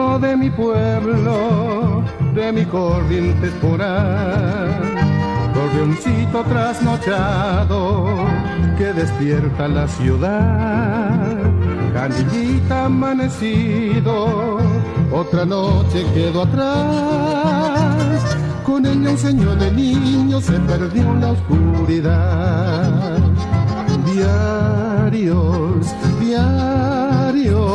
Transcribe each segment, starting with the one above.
grito de mi pueblo, de mi corriente esporal, gorrioncito trasnochado que despierta la ciudad, canillita amanecido, otra noche quedó atrás, con ella un sueño de niño se perdió en la oscuridad. Diarios, diarios,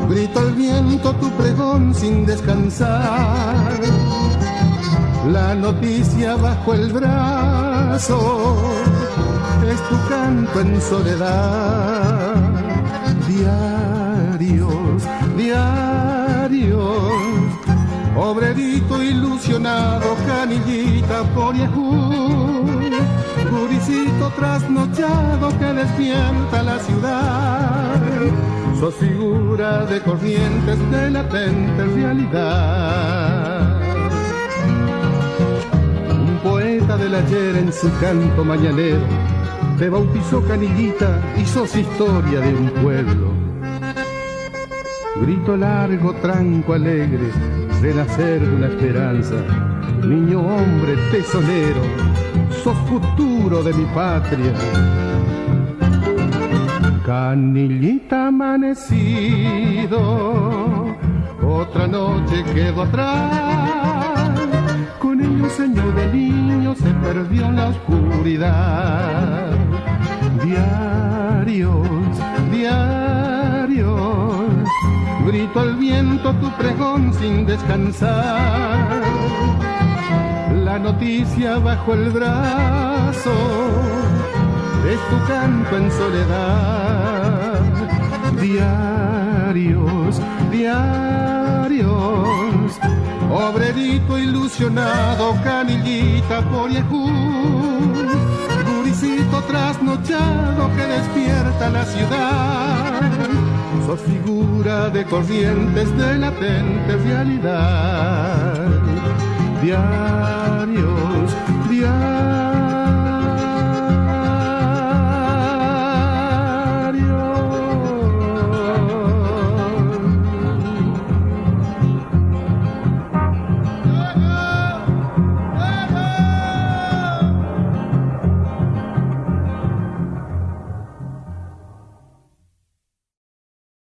grita el viento tu pregón sin descansar, la noticia bajo el brazo es tu canto en soledad. Diarios, diarios, obrerito ilusionado, canillita por Yahoo, guricito trasnochado que despierta la ciudad, sos figura de corrientes de latente realidad. Un poeta del ayer en su canto mañanero te bautizó canillita y sos historia de un pueblo. Grito largo, tranco alegre, renacer de una esperanza, niño hombre tesonero, sos futuro de mi patria. Canillita amanecido, otra noche quedó atrás, con ella un sueño de niño se perdió en la oscuridad. Diarios, diarios, grito al viento tu pregón sin descansar, la noticia bajo el brazo es tu canto en soledad. Diarios, diarios, obrerito ilusionado, canillita por Yahoo, guricito trasnochado que despierta la ciudad, sos figura de corrientes de latente realidad. Diarios, diarios,